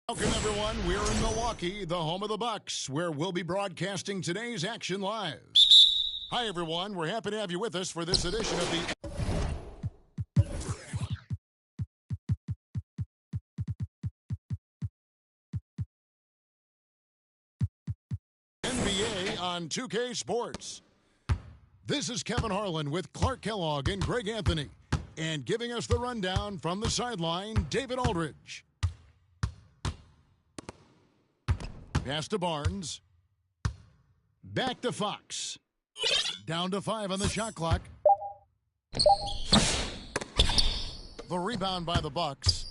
Welcome, everyone. We're in Milwaukee, the home of the Bucks, where we'll be broadcasting today's action live. Hi, everyone. We're happy to have you with us for this edition of the NBA on 2K Sports. This is Kevin Harlan with Clark Kellogg and Greg Anthony. And giving us the rundown from the sideline, David Aldridge. Pass to Barnes. Back to Fox. Down to 5 on the shot clock. The rebound by the Bucks.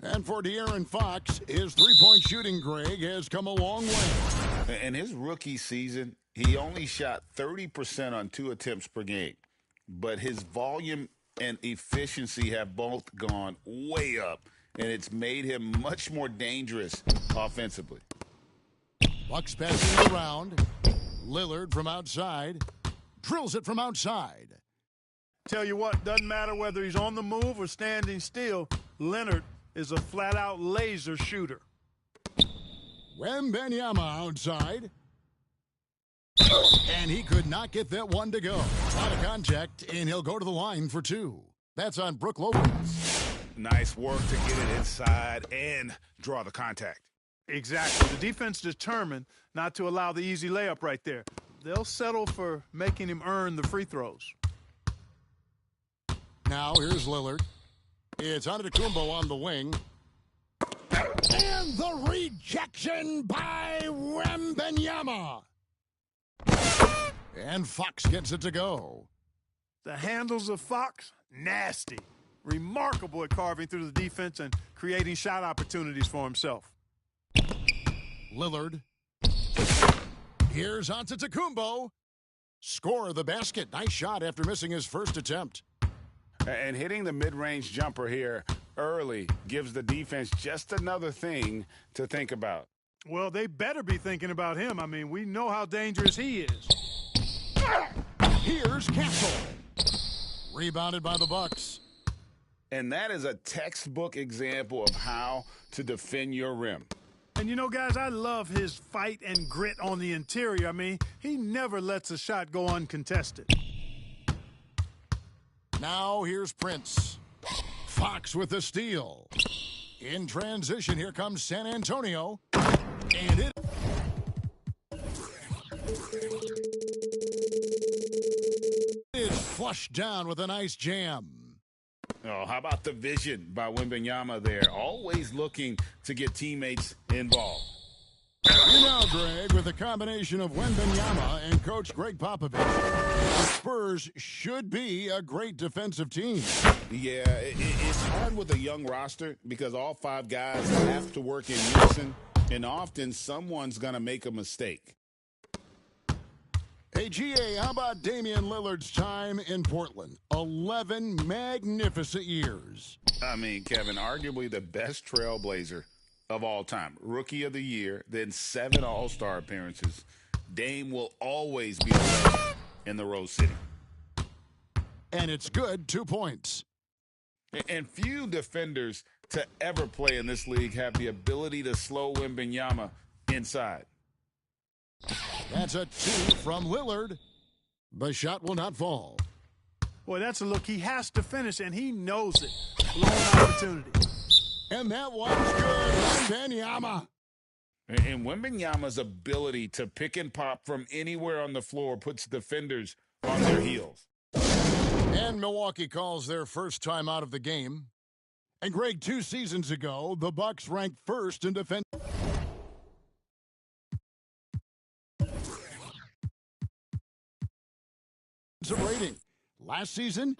And for De'Aaron Fox, his three-point shooting, Greg, has come a long way. In his rookie season, he only shot 30% on 2 attempts per game. But his volume and efficiency have both gone way up, and it's made him much more dangerous offensively. Bucks passing around. Lillard from outside. Drills it from outside. Tell you what, doesn't matter whether he's on the move or standing still, Leonard is a flat-out laser shooter. Wembanyama outside. And he could not get that one to go. Out of contact, and he'll go to the line for 2. That's on Brook Lopez. Nice work to get it inside and draw the contact. Exactly. The defense determined not to allow the easy layup right there. They'll settle for making him earn the free throws. Now here's Lillard. It's Antetokounmpo on the wing. And the rejection by Wembanyama. And Fox gets it to go. The handles of Fox, nasty. Remarkable at carving through the defense and creating shot opportunities for himself. Lillard. Here's Antetokounmpo. Score the basket. Nice shot after missing his first attempt. And hitting the mid-range jumper here early gives the defense just another thing to think about. Well, they better be thinking about him. I mean, we know how dangerous he is. Here's Castle. Rebounded by the Bucks. And that is a textbook example of how to defend your rim. And, you know, guys, I love his fight and grit on the interior. I mean, he never lets a shot go uncontested. Now here's Prince. Fox with the steal. In transition, here comes San Antonio. And it is flushed down with a nice jam. Oh, how about the vision by Wembanyama there? Always looking to get teammates involved. You know, Greg, with a combination of Wembanyama and Coach Greg Popovich, the Spurs should be a great defensive team. Yeah, it's hard with a young roster because all 5 guys have to work in unison, and often someone's going to make a mistake. Hey, GA, how about Damian Lillard's time in Portland? 11 magnificent years. I mean, Kevin, arguably the best trailblazer of all time. Rookie of the year, then 7 All-Star appearances. Dame will always be a legend in the Rose City. And it's good, 2 points. And few defenders to ever play in this league have the ability to slow Wembanyama inside. That's a 2 from Lillard. The shot will not fall. Boy, that's a look he has to finish, and he knows it. Blown opportunity. And that one's good. Wembanyama. And Wembanyama's ability to pick and pop from anywhere on the floor puts defenders on their heels. And Milwaukee calls their first time out of the game. And Greg, 2 seasons ago, the Bucks ranked first in defense rating. Last season,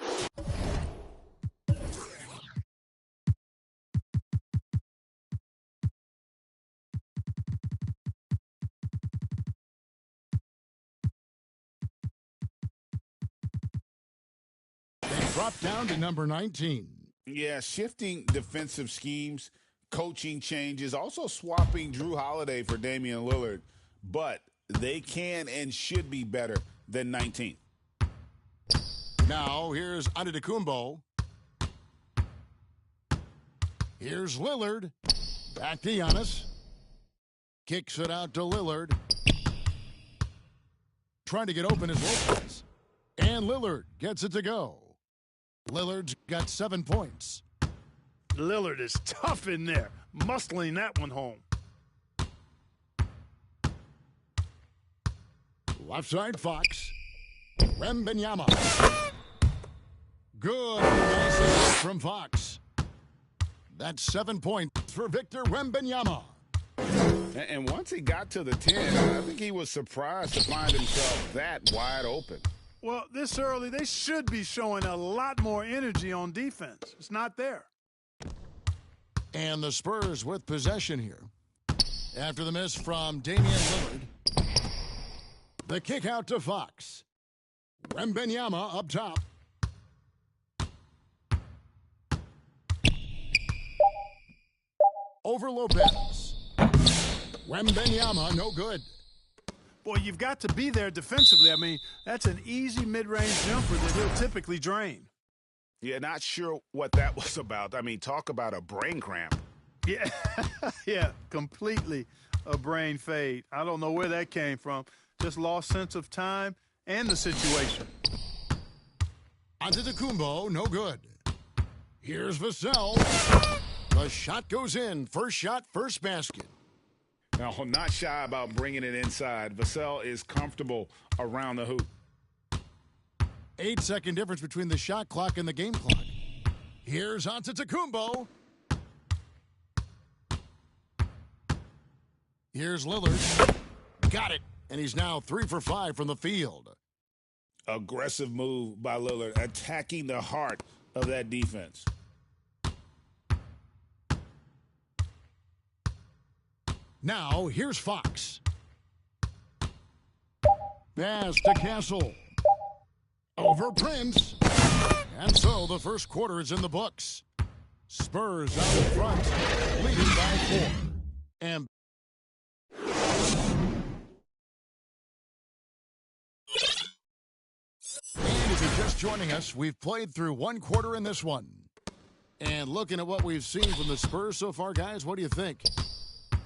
they dropped down to number 19. Yeah, shifting defensive schemes, coaching changes, also swapping Drew Holiday for Damian Lillard. But they can and should be better than 19th. Now, here's Antetokounmpo. Here's Lillard. Back to Giannis. Kicks it out to Lillard. Trying to get open is Lopez. And Lillard gets it to go. Lillard's got 7 points. Lillard is tough in there, muscling that one home. Left side, Fox. Wembanyama. Good. Nice assist from Fox. That's 7 points for Victor Wembanyama. And once he got to the 10, I think he was surprised to find himself that wide open. Well, this early, they should be showing a lot more energy on defense. It's not there. And the Spurs with possession here. After the miss from Damian Lillard. The kick out to Fox. Wembanyama up top. Over Lopez. Wembanyama, no good. Boy, you've got to be there defensively. I mean, that's an easy mid-range jumper that he'll typically drain. Yeah, not sure what that was about. I mean, talk about a brain cramp. Yeah, yeah, completely a brain fade. I don't know where that came from. Just lost sense of time and the situation. Antetokounmpo, no good. Here's Vassell. The shot goes in. First shot, first basket. Now, not shy about bringing it inside. Vassell is comfortable around the hoop. 8-second difference between the shot clock and the game clock. Here's Antetokounmpo. Here's Lillard. Got it. And he's now 3 for 5 from the field. Aggressive move by Lillard, attacking the heart of that defense. Now, here's Fox. Pass to Castle. Over Prince. And so the first quarter is in the books. Spurs out in front, leading by 4. And if you're just joining us, we've played through one quarter in this one. And looking at what we've seen from the Spurs so far, guys, what do you think?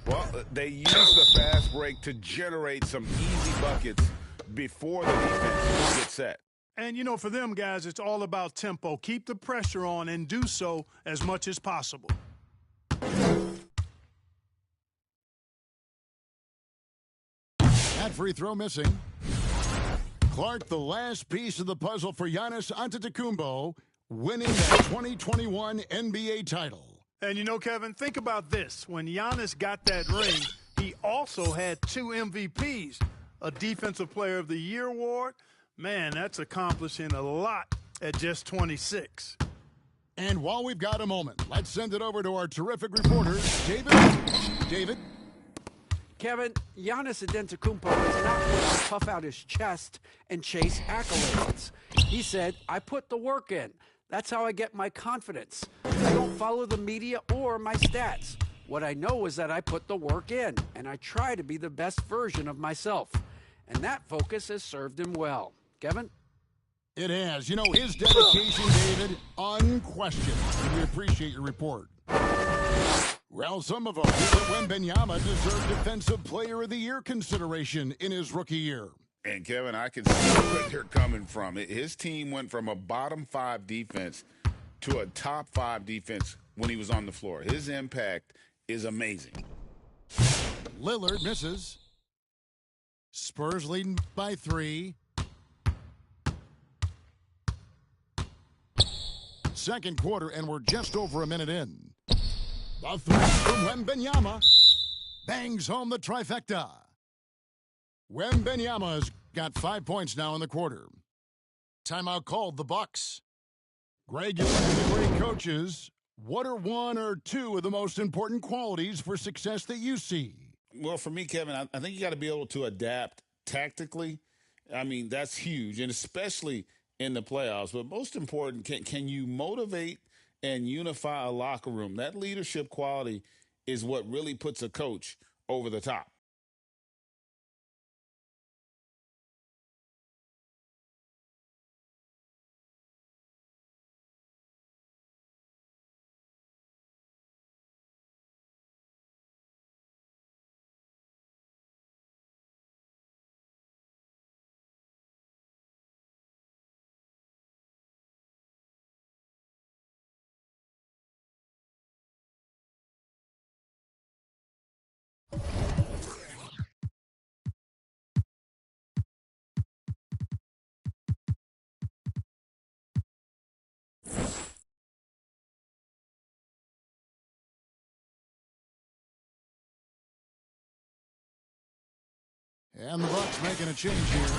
Well, they used the fast break to generate some easy buckets before the defense gets set. And, you know, for them guys, it's all about tempo. Keep the pressure on and do so as much as possible. That free throw missing. Clark, the last piece of the puzzle for Giannis Antetokounmpo, winning the 2021 NBA title. And you know, Kevin, think about this. When Giannis got that ring, he also had 2 MVPs, a Defensive Player of the Year award. Man, that's accomplishing a lot at just 26. And while we've got a moment, let's send it over to our terrific reporters, David. David? Kevin, Giannis Antetokounmpo is not going to puff out his chest and chase accolades. He said, I put the work in. That's how I get my confidence. I don't follow the media or my stats. What I know is that I put the work in, and I try to be the best version of myself. And that focus has served him well. Kevin? It has. You know, his dedication, David, unquestioned. And we appreciate your report. Well, some of us feel that Wembanyama deserved Defensive Player of the Year consideration in his rookie year. And, Kevin, I can see where they're coming from. His team went from a bottom 5 defense to a top 5 defense when he was on the floor. His impact is amazing. Lillard misses. Spurs leading by 3. Second quarter, and we're just over a minute in. The three from Wembanyama bangs home the trifecta. Wembanyama's got 5 points now in the quarter. Timeout called the Bucks. Greg, you're one of the great coaches. What are one or two of the most important qualities for success that you see? Well, for me, Kevin, I think you got to be able to adapt tactically. I mean, that's huge, and especially in the playoffs. But most important, can you motivate and unify a locker room? That leadership quality is what really puts a coach over the top. And the Bucks making a change here.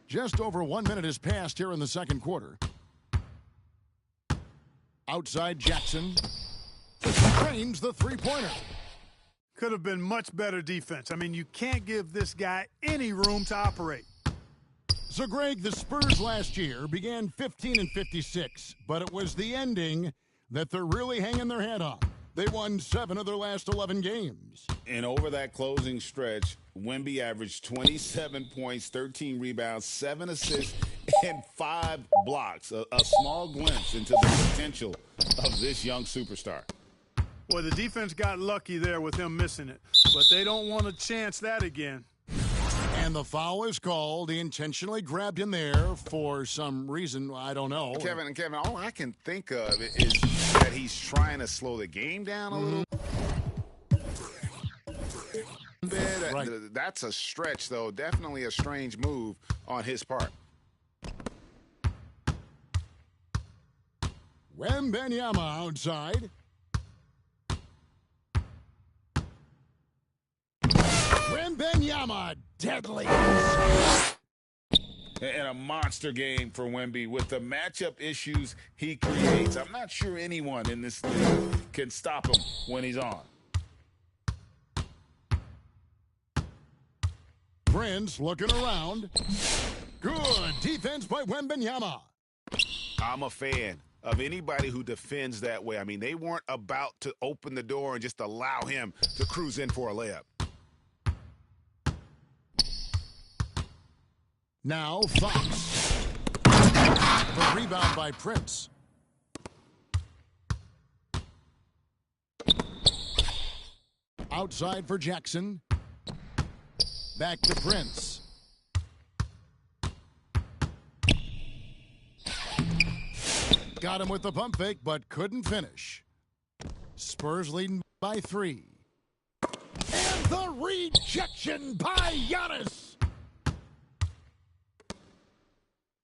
Just over 1 minute has passed here in the second quarter. Outside Jackson trains the three-pointer. Could have been much better defense. I mean, you can't give this guy any room to operate. So, Greg, the Spurs last year began 15-56, but it was the ending that they're really hanging their head on. They won 7 of their last 11 games. And over that closing stretch, Wemby averaged 27 points, 13 rebounds, 7 assists, and 5 blocks. A small glimpse into the potential of this young superstar. Boy, the defense got lucky there with him missing it, but they don't want to chance that again. And the foul is called. He intentionally grabbed him there for some reason. I don't know. Kevin, all I can think of is that he's trying to slow the game down a little bit. Right. That's a stretch, though. Definitely a strange move on his part. Wembanyama outside. Wembanyama, deadly. And a monster game for Wemby with the matchup issues he creates. I'm not sure anyone in this league can stop him when he's on. Prince looking around. Good defense by Wembanyama. I'm a fan of anybody who defends that way. I mean, they weren't about to open the door and just allow him to cruise in for a layup. Now Fox. The rebound by Prince. Outside for Jackson. Back to Prince. Got him with the pump fake, but couldn't finish. Spurs leading by 3. And the rejection by Giannis.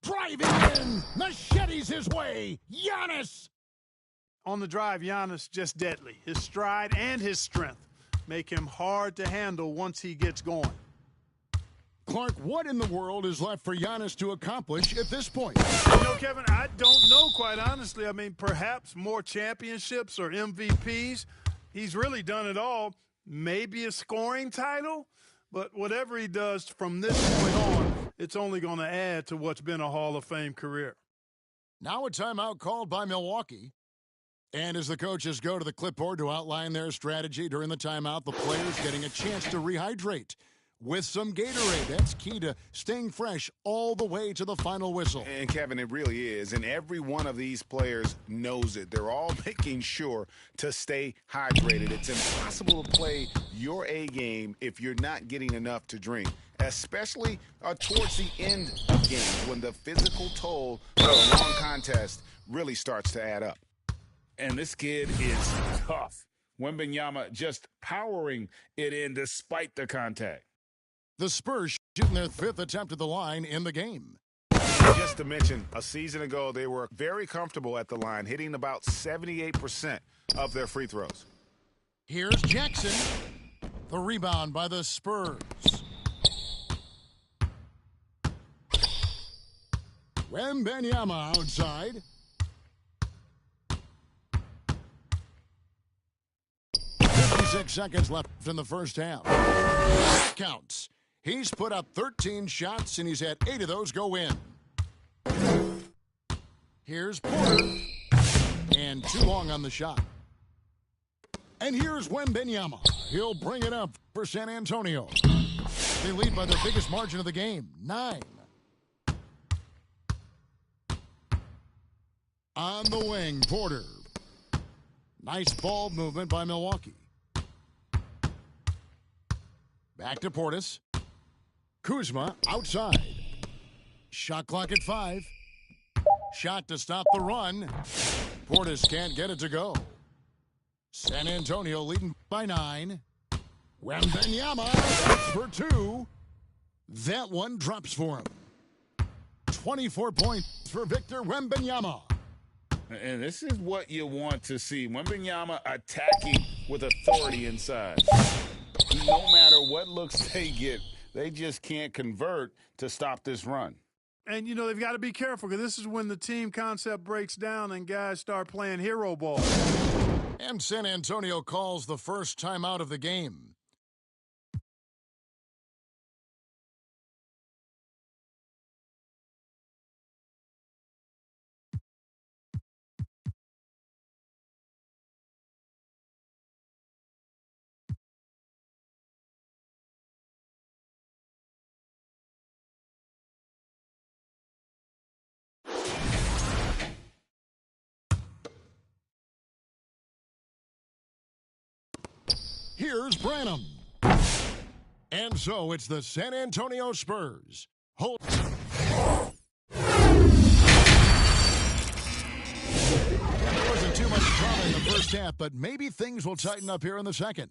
Driving in, machetes his way, Giannis. On the drive, Giannis just deadly. His stride and his strength make him hard to handle once he gets going. Clark, what in the world is left for Giannis to accomplish at this point? You know, Kevin, I don't know, quite honestly. I mean, perhaps more championships or MVPs. He's really done it all. Maybe a scoring title, but whatever he does from this point on, it's only going to add to what's been a Hall of Fame career. Now a timeout called by Milwaukee. And as the coaches go to the clipboard to outline their strategy during the timeout, the players getting a chance to rehydrate with some Gatorade. That's key to staying fresh all the way to the final whistle. And, Kevin, it really is. And every one of these players knows it. They're all making sure to stay hydrated. It's impossible to play your A game if you're not getting enough to drink, especially towards the end of games when the physical toll of a long contest really starts to add up. And this kid is tough. Wembanyama just powering it in despite the contact. The Spurs shooting their 5th attempt at the line in the game. Just to mention, a season ago, they were very comfortable at the line, hitting about 78% of their free throws. Here's Jackson. The rebound by the Spurs. Wembanyama outside. 56 seconds left in the first half. That counts. He's put up 13 shots, and he's had 8 of those go in. Here's Porter. And too long on the shot. And here's Wembanyama. He'll bring it up for San Antonio. They lead by the biggest margin of the game, 9. On the wing, Porter. Nice ball movement by Milwaukee. Back to Portis. Kuzma outside. Shot clock at 5. Shot to stop the run. Portis can't get it to go. San Antonio leading by 9. Wembanyama, that's for 2. That one drops for him. 24 points for Victor Wembanyama. And this is what you want to see. Wembanyama attacking with authority inside. No matter what looks they get, they just can't convert to stop this run. And, you know, they've got to be careful because this is when the team concept breaks down and guys start playing hero ball. And San Antonio calls the first timeout of the game. Here's Branham. And so it's the San Antonio Spurs. There wasn't too much drama in the first half, but maybe things will tighten up here in the second.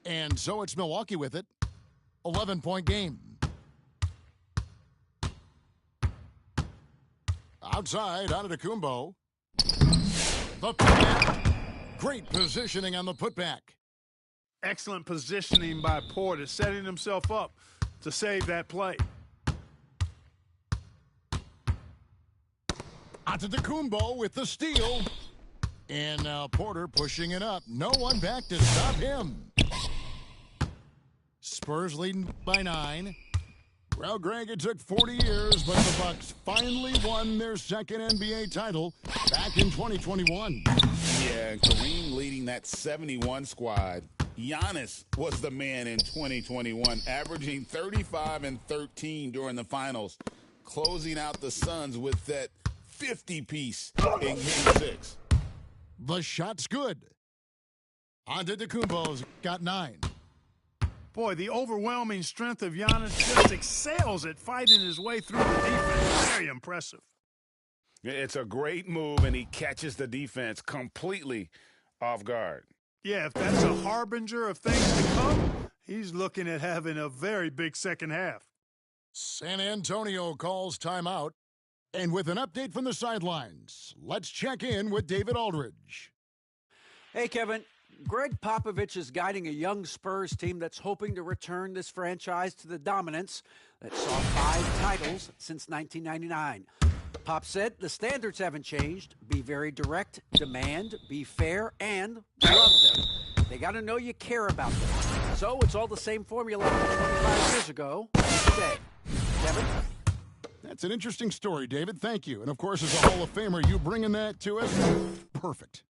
And so it's Milwaukee with it. 11-point game. Outside, Antetokounmpo. The putback. Great positioning on the putback. Excellent positioning by Porter, setting himself up to save that play. Antetokounmpo with the steal. And now Porter pushing it up. No one back to stop him. Spurs leading by 9. Well, Greg, it took 40 years, but the Bucks finally won their second NBA title back in 2021. Yeah, and Kareem leading that 71 squad. Giannis was the man in 2021, averaging 35 and 13 during the finals, closing out the Suns with that 50-piece in Game 6. The shot's good. Antetokounmpo's got 9. Boy, the overwhelming strength of Giannis just excels at fighting his way through the defense. Very impressive. It's a great move, and he catches the defense completely off guard. Yeah, if that's a harbinger of things to come, he's looking at having a very big second half. San Antonio calls timeout. And with an update from the sidelines, let's check in with David Aldridge. Hey, Kevin. Greg Popovich is guiding a young Spurs team that's hoping to return this franchise to the dominance that saw 5 titles since 1999. Pop said the standards haven't changed. Be very direct, demand, be fair, and love them. They got to know you care about them. So it's all the same formula 25 years ago today. Kevin? That's an interesting story, David. Thank you. And, of course, as a Hall of Famer, you bringing that to us, perfect.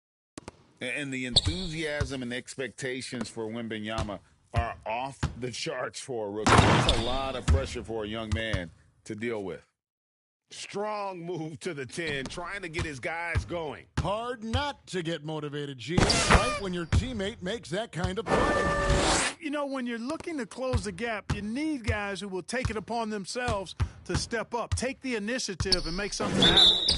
And the enthusiasm and expectations for Wembanyama are off the charts for a rookie. That's a lot of pressure for a young man to deal with. Strong move to the 10, trying to get his guys going. Hard not to get motivated, Gene, right when your teammate makes that kind of play. You know, when you're looking to close the gap, you need guys who will take it upon themselves to step up, take the initiative, and make something happen.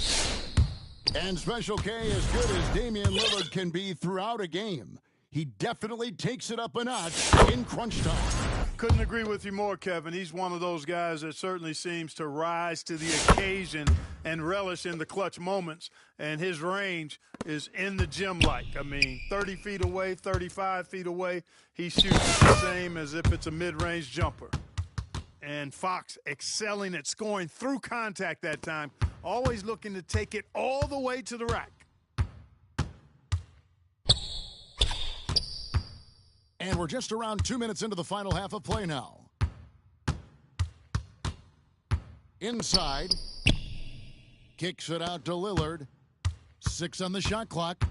And Special K, as good as Damian Lillard can be throughout a game, he definitely takes it up a notch in crunch time. Couldn't agree with you more, Kevin. He's one of those guys that certainly seems to rise to the occasion and relish in the clutch moments, and his range is in the gym-like. I mean, 30 feet away, 35 feet away, he shoots the same as if it's a mid-range jumper. And Fox excelling at scoring through contact that time, always looking to take it all the way to the rack. And we're just around 2 minutes into the final half of play now. Inside. Kicks it out to Lillard. 6 on the shot clock.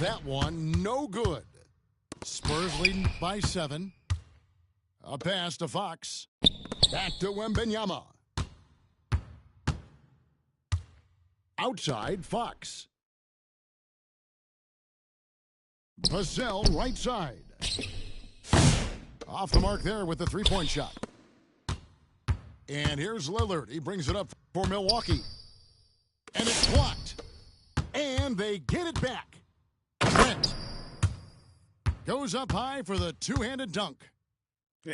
That one, no good. Spurs leading by 7. A pass to Fox. Back to Wembanyama. Outside, Fox. Vassell, right side. Off the mark there with the three-point shot. And here's Lillard. He brings it up for Milwaukee. And it's blocked. And they get it back. Trent goes up high for the two-handed dunk.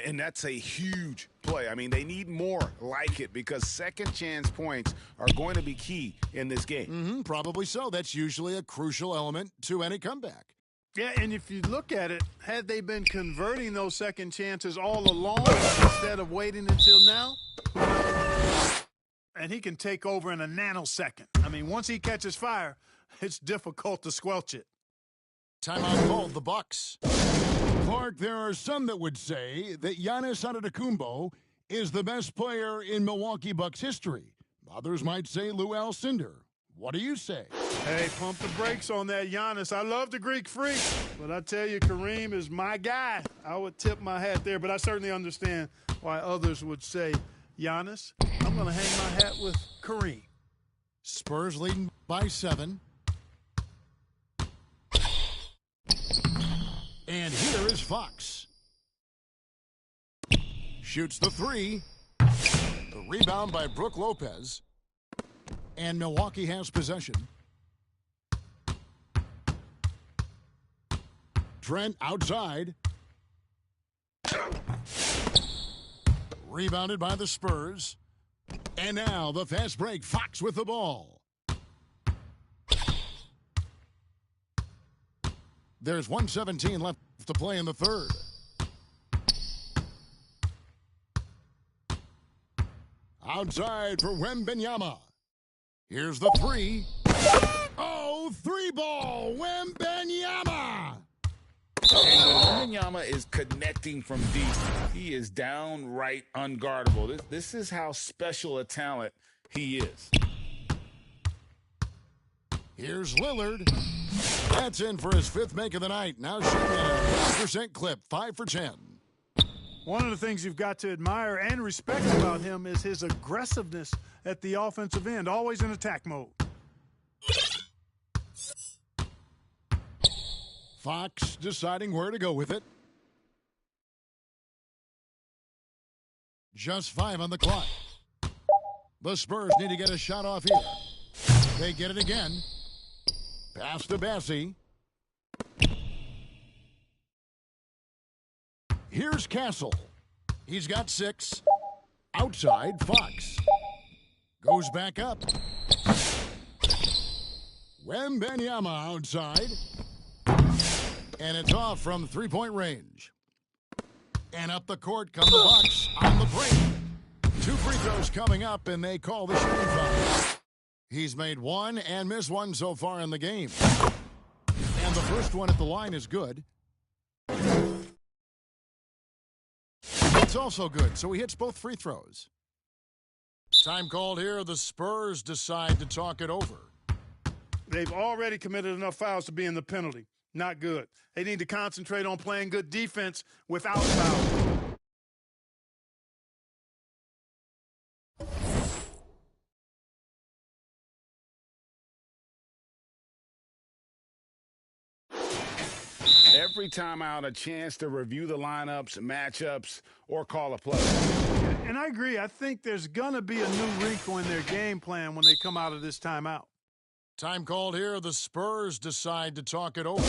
And that's a huge play. I mean, they need more like it because second chance points are going to be key in this game. Probably so. That's usually a crucial element to any comeback. Yeah, and if you look at it, had they been converting those second chances all along instead of waiting until now, and he can take over in a nanosecond. I mean, once he catches fire, it's difficult to squelch it. Timeout called the Bucks. Clark, there are some that would say that Giannis Antetokounmpo is the best player in Milwaukee Bucks history. Others might say Lou Alcindor. What do you say? Hey, pump the brakes on that Giannis. I love the Greek Freak, but I tell you, Kareem is my guy. I would tip my hat there, but I certainly understand why others would say Giannis. I'm going to hang my hat with Kareem. Spurs leading by 7. And here is Fox. Shoots the 3. The rebound by Brook Lopez. And Milwaukee has possession. Trent outside. Rebounded by the Spurs. And now the fast break. Fox with the ball. There's 1:17 left to play in the third. Outside for Wembanyama. Here's the 3. Oh, 3-ball. Wembanyama. Wembanyama is connecting from deep. He is downright unguardable. This is how special a talent he is. Here's Lillard. That's in for his 5th make of the night. Now shooting at a 50% clip, 5 for 10. One of the things you've got to admire and respect about him is his aggressiveness at the offensive end, always in attack mode. Fox deciding where to go with it. Just 5 on the clock. The Spurs need to get a shot off here. They get it again. Pass to Bassie. Here's Castle. He's got 6. Outside, Fox. Goes back up. Wembanyama outside. And it's off from three-point range. And up the court come the Bucks on the break. 2 free throws coming up, and they call the shooting foul. He's made 1 and missed 1 so far in the game. And the first one at the line is good. It's also good, so he hits both free throws. Time called here. The Spurs decide to talk it over. They've already committed enough fouls to be in the penalty. Not good. They need to concentrate on playing good defense without fouls. Every time out, a chance to review the lineups, matchups, or call a play. And I agree. I think there's going to be a new wrinkle in their game plan when they come out of this timeout. Time called here. The Spurs decide to talk it over.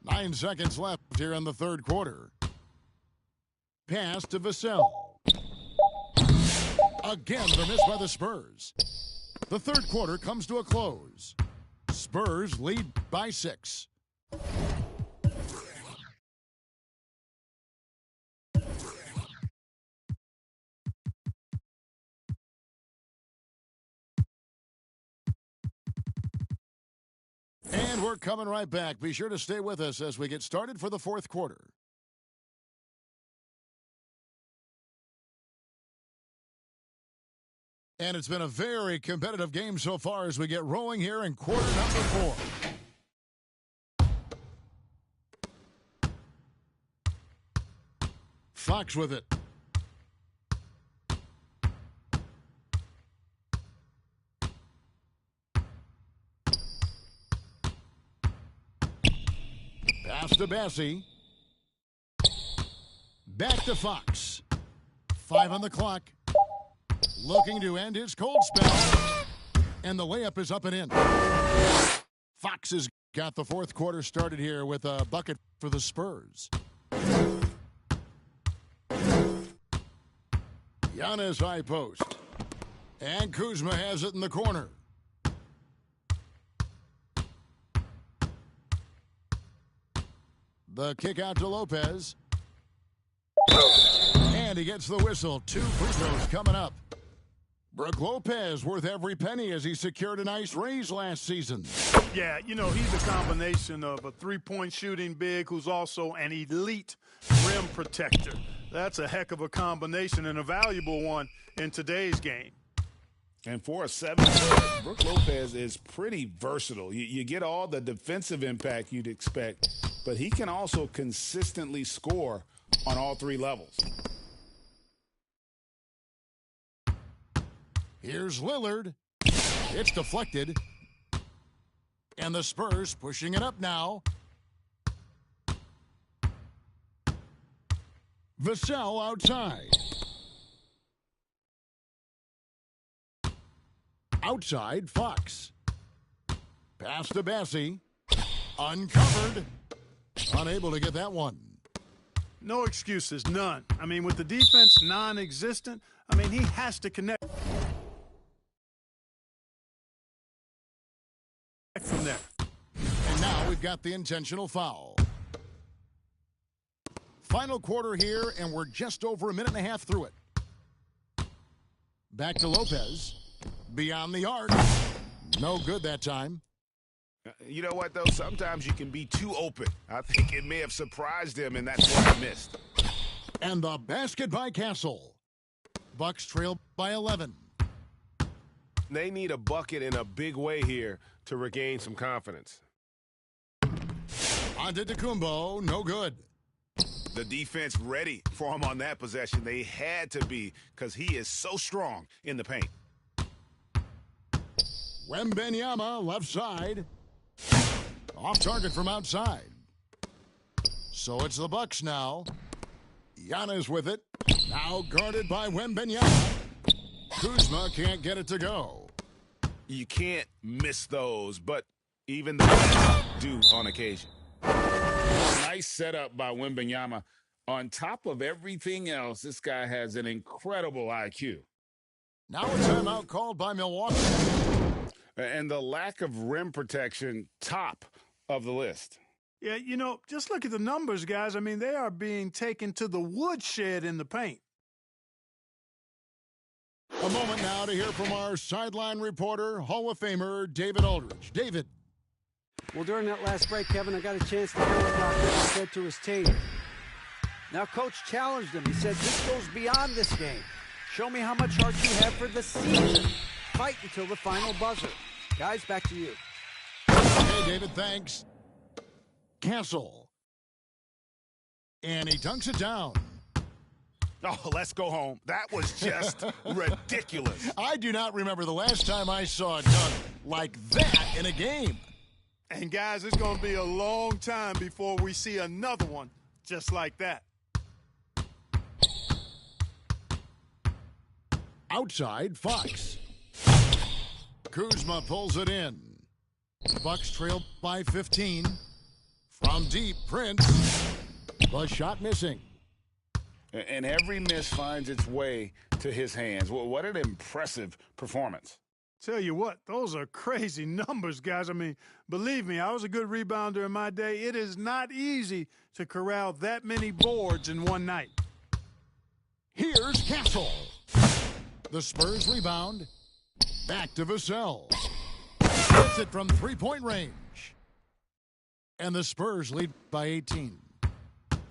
Nine seconds left here in the third quarter. Pass to Vassell. Again, the miss by the Spurs. The third quarter comes to a close. Spurs lead by 6. And we're coming right back. Be sure to stay with us as we get started for the fourth quarter. And it's been a very competitive game so far as we get rolling here in quarter number 4. Fox with it. Pass to Bassey. Back to Fox. 5 on the clock. Looking to end his cold spell. And the layup is up and in. Fox has got the fourth quarter started here with a bucket for the Spurs. Giannis high post. And Kuzma has it in the corner. The kick out to Lopez. And he gets the whistle. 2 free throws coming up. Brook Lopez worth every penny as he secured a nice raise last season. Yeah, you know, he's a combination of a three-point shooting big who's also an elite rim protector. That's a heck of a combination and a valuable one in today's game. And for a 7-foot, Brook Lopez is pretty versatile. You get all the defensive impact you'd expect, but he can also consistently score on all 3 levels. Here's Lillard. It's deflected. And the Spurs pushing it up now. Vassell outside. Outside, Fox. Pass to Bassey. Uncovered. Unable to get that one. No excuses, none. I mean, with the defense non-existent, I mean, he has to connect from there. And now we've got the intentional foul. Final quarter here, and we're just over a minute and a half through it. Back to Lopez. Beyond the arc. No good that time. You know what, though? Sometimes you can be too open. I think it may have surprised him, and that's what he missed. And the basket by Castle. Bucks trail by 11. They need a bucket in a big way here to regain some confidence. Antetokounmpo, no good. The defense ready for him on that possession. They had to be because he is so strong in the paint. Wembanyama, left side. Off target from outside. So it's the Bucks now. Giannis with it. Now guarded by Wembanyama. Kuzma can't get it to go. You can't miss those, but even the best do on occasion. Nice setup by Wembanyama. On top of everything else, this guy has an incredible IQ. Now a timeout called by Milwaukee. And the lack of rim protection, top of the list. Yeah, you know, just look at the numbers, guys. I mean, they are being taken to the woodshed in the paint. A moment now to hear from our sideline reporter, Hall of Famer David Aldridge. David. Well, during that last break, Kevin, I got a chance to hear what Doc Rivers said to his team. Now, Coach challenged him. He said, this goes beyond this game. Show me how much heart you have for the season. Fight until the final buzzer. Guys, back to you. Hey, David, thanks. Castle. And he dunks it down. Oh, let's go home. That was just ridiculous. I do not remember the last time I saw a dunk like that in a game. And, guys, it's going to be a long time before we see another one just like that. Outside, Fox. Kuzma pulls it in. Bucks trail by 15. From deep, Prince. The shot missing. And every miss finds its way to his hands. What an impressive performance. Tell you what, those are crazy numbers, guys. I mean, believe me, I was a good rebounder in my day. It is not easy to corral that many boards in one night. Here's Castle. The Spurs rebound. Back to Vassell. Hits it from three-point range. And the Spurs lead by 18.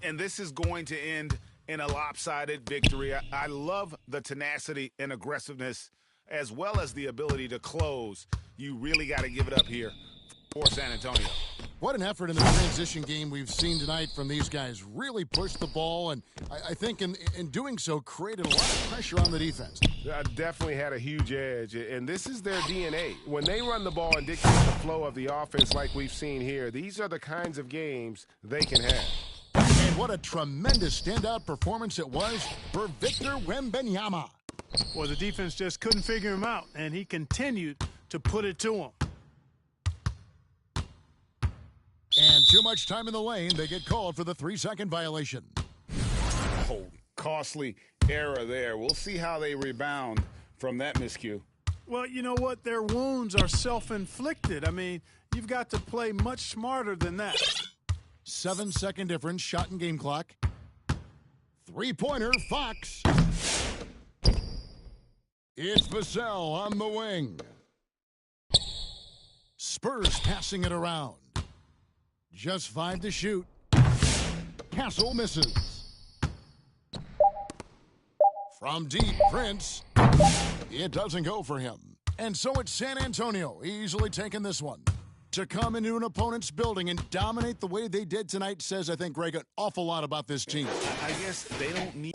And this is going to end in a lopsided victory. I love the tenacity and aggressiveness as well as the ability to close. You really got to give it up here for San Antonio. What an effort in the transition game we've seen tonight from these guys. Really pushed the ball, and I think in doing so created a lot of pressure on the defense. Definitely had a huge edge, and this is their DNA. When they run the ball and dictate the flow of the offense like we've seen here, these are the kinds of games they can have. And what a tremendous standout performance it was for Victor Wembanyama. Well, the defense just couldn't figure him out, and he continued to put it to him. And too much time in the lane. They get called for the 3-second violation. Oh, costly error there. We'll see how they rebound from that miscue. Well, you know what? Their wounds are self-inflicted. I mean, you've got to play much smarter than that. 7-second difference, shot and game clock. Three-pointer, Fox. It's Vassell on the wing. Spurs passing it around. Just 5 to shoot. Castle misses. From deep, Prince. It doesn't go for him. And so it's San Antonio easily taking this one. To come into an opponent's building and dominate the way they did tonight says, I think, Greg, an awful lot about this team. I guess they don't need...